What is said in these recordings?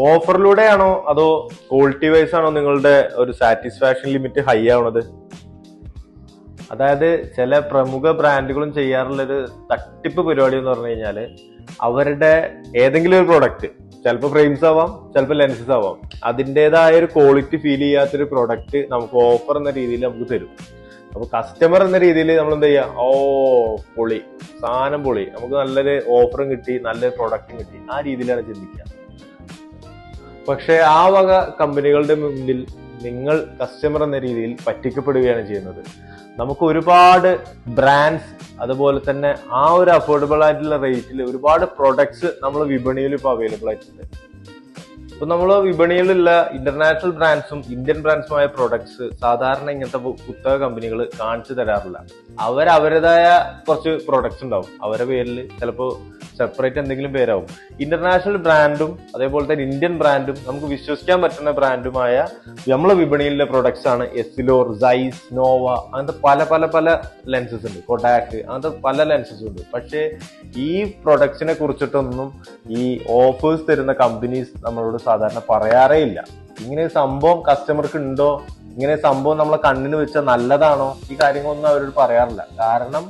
ഓഫറിലൂടെയാണോ അതോ quality wise ആണോ നിങ്ങളുടെ ഒരു സാറ്റിസ്ഫാക്ഷൻ ലിമിറ്റ് ഹൈ ആവണത്? അതായത് ചില പ്രമുഖ ബ്രാൻഡുകളും ചെയ്യാറുള്ളൊരു തട്ടിപ്പ് പരിപാടി എന്ന് പറഞ്ഞു കഴിഞ്ഞാല് അവരുടെ ഏതെങ്കിലും ഒരു പ്രൊഡക്റ്റ്, ചിലപ്പോൾ ഫ്രെയിംസ് ആവാം, ചിലപ്പോൾ ലെൻസസ് ആവാം, അതിൻ്റെതായ ഒരു ക്വാളിറ്റി ഫീൽ ചെയ്യാത്തൊരു പ്രൊഡക്റ്റ് നമുക്ക് ഓഫർ എന്ന രീതിയിൽ നമുക്ക് തരും. അപ്പൊ കസ്റ്റമർ എന്ന രീതിയിൽ നമ്മൾ എന്ത് ചെയ്യാം, പൊളി സാധനം പൊളി, നമുക്ക് നല്ലൊരു ഓഫറും കിട്ടി, നല്ലൊരു പ്രൊഡക്റ്റും കിട്ടി, ആ രീതിയിലാണ് ചിന്തിക്കുക. പക്ഷെ ആ വക കമ്പനികളുടെ മുന്നിൽ നിങ്ങൾ കസ്റ്റമർ എന്ന രീതിയിൽ പറ്റിക്കപ്പെടുകയാണ് ചെയ്യുന്നത്. നമുക്ക് ഒരുപാട് ബ്രാൻഡ്സ്, അതുപോലെ തന്നെ ആ ഒരു അഫോർഡബിൾ ആയിട്ടുള്ള റേറ്റിൽ ഒരുപാട് പ്രൊഡക്ട്സ് നമ്മൾ വിപണിയിൽ ഇപ്പോൾ അവൈലബിൾ ആയിട്ടുണ്ട്. ഇപ്പൊ നമ്മൾ വിപണിയിലുള്ള ഇന്റർനാഷണൽ ബ്രാൻഡ്സും ഇന്ത്യൻ ബ്രാൻഡ്സുമായ പ്രൊഡക്ട്സ് സാധാരണ ഇങ്ങനത്തെ പുസ്തക കമ്പനികൾ കാണിച്ചു തരാറില്ല. അവരവരുടേതായ കുറച്ച് പ്രൊഡക്ട്സ് ഉണ്ടാവും, അവരുടെ പേരിൽ ചിലപ്പോൾ സെപ്പറേറ്റ് എന്തെങ്കിലും പേരാവും. ഇന്റർനാഷണൽ ബ്രാൻഡും അതേപോലെ തന്നെ ഇന്ത്യൻ ബ്രാൻഡും നമുക്ക് വിശ്വസിക്കാൻ പറ്റുന്ന ബ്രാൻഡുമായ നമ്മളെ വിപണിയിലെ പ്രൊഡക്ട്സ് ആണ് എസിലോർ, സൈസ്, നോവ, അങ്ങനത്തെ പല പല പല ലെൻസസ് ഉണ്ട്, കൊഡാക്ക്, അങ്ങനത്തെ പല ലെൻസസ് ഉണ്ട്. പക്ഷേ ഈ പ്രൊഡക്ട്സിനെ കുറിച്ചിട്ടൊന്നും ഈ ഓഫേഴ്സ് തരുന്ന കമ്പനീസ് നമ്മളോട് സാധാരണ പറയാറേ ഇല്ല. ഇങ്ങനെ സംഭവം കസ്റ്റമർക്ക് ഉണ്ടോ, ഇങ്ങനെ സംഭവം നമ്മളെ കണ്ണിന് വെച്ചാൽ നല്ലതാണോ, ഈ കാര്യങ്ങളൊന്നും അവരോട് പറയാറില്ല. കാരണം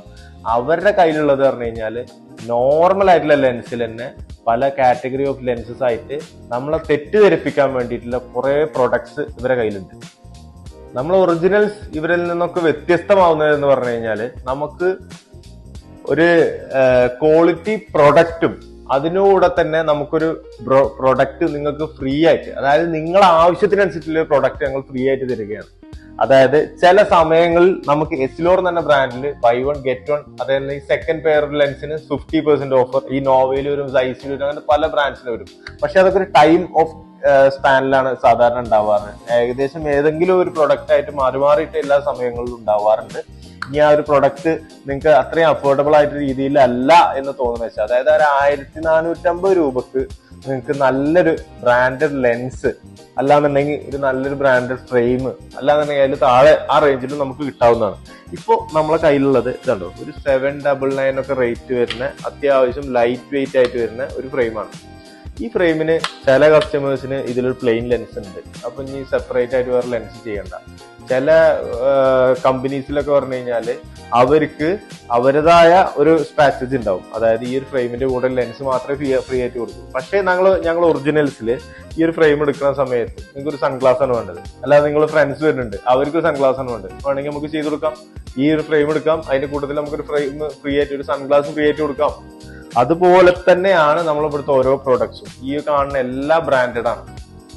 അവരുടെ കയ്യിലുള്ളത് പറഞ്ഞു കഴിഞ്ഞാല് നോർമൽ ആയിട്ടുള്ള ലെൻസിൽ തന്നെ പല കാറ്റഗറി ഓഫ് ലെൻസസ് ആയിട്ട് നമ്മളെ തെറ്റിദ്ധരിപ്പിക്കാൻ വേണ്ടിയിട്ടുള്ള കുറെ പ്രൊഡക്ട്സ് ഇവരുടെ കയ്യിലുണ്ട്. നമ്മൾ ഒറിജിനൽസ് ഇവരിൽ നിന്നൊക്കെ വ്യത്യസ്തമാവുന്നത് എന്ന് പറഞ്ഞു കഴിഞ്ഞാല് നമുക്ക് ഒരു ക്വാളിറ്റി പ്രൊഡക്റ്റും അതിനൂടെ തന്നെ നമുക്കൊരു പ്രൊഡക്റ്റ് നിങ്ങൾക്ക് ഫ്രീ ആയിട്ട്, അതായത് നിങ്ങളെ ആവശ്യത്തിനനുസരിച്ചുള്ള പ്രൊഡക്റ്റ് ഞങ്ങൾ ഫ്രീ ആയിട്ട് തരികയാണ്. അതായത് ചില സമയങ്ങളിൽ നമുക്ക് എസിലോർ എന്ന ബ്രാൻഡിൽ ബൈ വൺ ഗെറ്റ് വൺ, അതായത് ഈ സെക്കൻഡ് പെയർ ലെൻസിന് 50% ഓഫർ ഈ നോവയിൽ വരും, സൈസിൽ വരും, അങ്ങനെ പല ബ്രാൻഡ്സിന് വരും. പക്ഷെ അതൊക്കെ ഒരു ടൈം ഓഫ് സ്പാനിലാണ് സാധാരണ ഉണ്ടാവാറ്. ഏകദേശം ഏതെങ്കിലും ഒരു പ്രൊഡക്റ്റ് ആയിട്ട് മാറിയിട്ട് എല്ലാ സമയങ്ങളിലും ഉണ്ടാവാറുണ്ട്. ഇനി ആ ഒരു പ്രൊഡക്റ്റ് നിങ്ങൾക്ക് അത്രയും അഫോർഡബിൾ ആയിട്ട് രീതിയിലല്ല എന്ന് തോന്നുന്ന വെച്ചാൽ, അതായത് ഒരു 1450 രൂപക്ക് നിങ്ങൾക്ക് നല്ലൊരു ബ്രാൻഡഡ് ലെൻസ്, അല്ലാന്നുണ്ടെങ്കിൽ ഒരു നല്ലൊരു ബ്രാൻഡഡ് ഫ്രെയിം, അല്ലാന്നുണ്ടെങ്കിൽ അതിൽ താഴെ ആ റേഞ്ചിൽ നമുക്ക് കിട്ടാവുന്നതാണ്. ഇപ്പോൾ നമ്മളെ കയ്യിലുള്ളത് ഇതുണ്ടോ, ഒരു 799 ഒക്കെ റേറ്റ് വരുന്ന അത്യാവശ്യം ലൈറ്റ് വെയിറ്റ് ആയിട്ട് വരുന്ന ഒരു ഫ്രെയിമാണ്. ഈ ഫ്രെയിമിന് ചില കസ്റ്റമേഴ്സിന് ഇതിലൊരു പ്ലെയിൻ ലെൻസ് ഉണ്ട്, അപ്പൊ ഇനി സെപ്പറേറ്റ് ആയിട്ട് വേറെ ലെൻസ് ചെയ്യണ്ട. ചില കമ്പനീസിലൊക്കെ പറഞ്ഞു കഴിഞ്ഞാല് അവർക്ക് അവരുടേതായ ഒരു പാക്കേജ് ഉണ്ടാവും, അതായത് ഈ ഒരു ഫ്രെയിമിന്റെ കൂടെ ലെൻസ് മാത്രമേ ഫ്രീ ആയിട്ട് കൊടുക്കൂ. പക്ഷേ ഞങ്ങൾ ഒറിജിനൽസിൽ ഈ ഒരു ഫ്രെയിം എടുക്കുന്ന സമയത്ത് നിങ്ങൾക്ക് ഒരു സൺഗ്ലാസ് ആണ് വേണ്ടത്, അല്ലാതെ നിങ്ങൾ ഫ്രണ്ട്സ് വരുന്നുണ്ട് അവർക്ക് സൺഗ്ലാസ് ആണ് വേണ്ടത്, വേണമെങ്കിൽ നമുക്ക് ചെയ്ത് കൊടുക്കാം. ഈ ഒരു ഫ്രെയിം എടുക്കാം, അതിന്റെ കൂട്ടത്തിൽ നമുക്കൊരു ഫ്രെയിം ഫ്രീ ആയിട്ട്, ഒരു സൺഗ്ലാസും ഫ്രീ ആയിട്ട് കൊടുക്കാം. അതുപോലെ തന്നെയാണ് നമ്മൾ ഇവിടുത്തെ ഓരോ പ്രോഡക്ട്സും. ഈ കാണുന്ന എല്ലാ ബ്രാൻഡഡ് ആണ്,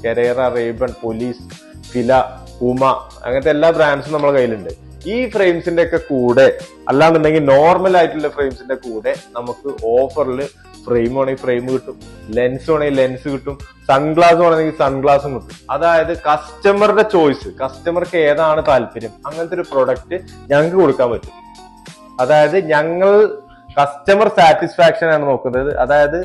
കെരേറ, റേബൺ, പോലീസ്, ഫില, പൂമ, അങ്ങനത്തെ എല്ലാ ബ്രാൻഡ്സും നമ്മുടെ കയ്യിലുണ്ട്. ഈ ഫ്രെയിംസിന്റെ ഒക്കെ കൂടെ, അല്ലാന്നുണ്ടെങ്കിൽ നോർമൽ ആയിട്ടുള്ള ഫ്രെയിംസിന്റെ കൂടെ നമുക്ക് ഓഫറിൽ ഫ്രെയിം വേണമെങ്കിൽ ഫ്രെയിം കിട്ടും, ലെൻസ് വേണമെങ്കിൽ ലെൻസ് കിട്ടും, സൺഗ്ലാസ് വേണമെങ്കിൽ സൺഗ്ലാസും കിട്ടും. അതായത് കസ്റ്റമറുടെ ചോയ്സ്, കസ്റ്റമർക്ക് ഏതാണ് താല്പര്യം, അങ്ങനത്തെ ഒരു പ്രൊഡക്റ്റ് ഞങ്ങൾക്ക് കൊടുക്കാൻ പറ്റും. അതായത് ഞങ്ങൾ കസ്റ്റമർ സാറ്റിസ്ഫാക്ഷൻ ആണ് നോക്കുന്നത്. അതായത്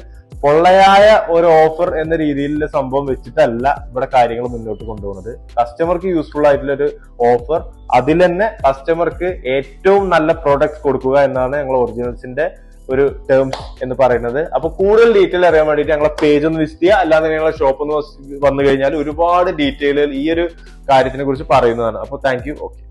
പൊള്ളയായ ഒരു ഓഫർ എന്ന രീതിയിലുള്ള സംഭവം വെച്ചിട്ടല്ല ഇവിടെ കാര്യങ്ങൾ മുന്നോട്ട് കൊണ്ടുപോകുന്നത്. കസ്റ്റമർക്ക് യൂസ്ഫുൾ ആയിട്ടുള്ള ഒരു ഓഫർ, അതിൽ തന്നെ കസ്റ്റമർക്ക് ഏറ്റവും നല്ല പ്രോഡക്റ്റ് കൊടുക്കുക എന്നാണ് ഞങ്ങൾ ഒറിജിനൽസിന്റെ ഒരു ടേംസ് എന്ന് പറയുന്നത്. അപ്പൊ കൂടുതൽ ഡീറ്റെയിൽ അറിയാൻ വേണ്ടിയിട്ട് ഞങ്ങളെ പേജ് ഒന്ന് വിസിറ്റ് ചെയ്യുക, അല്ലാതെ ഞങ്ങളെ ഷോപ്പ് ഒന്ന് വന്നു കഴിഞ്ഞാൽ ഒരുപാട് ഡീറ്റെയിലുകൾ ഈ ഒരു കാര്യത്തിനെ കുറിച്ച് പറയുന്നതാണ്. അപ്പൊ താങ്ക് യു. ഓക്കെ.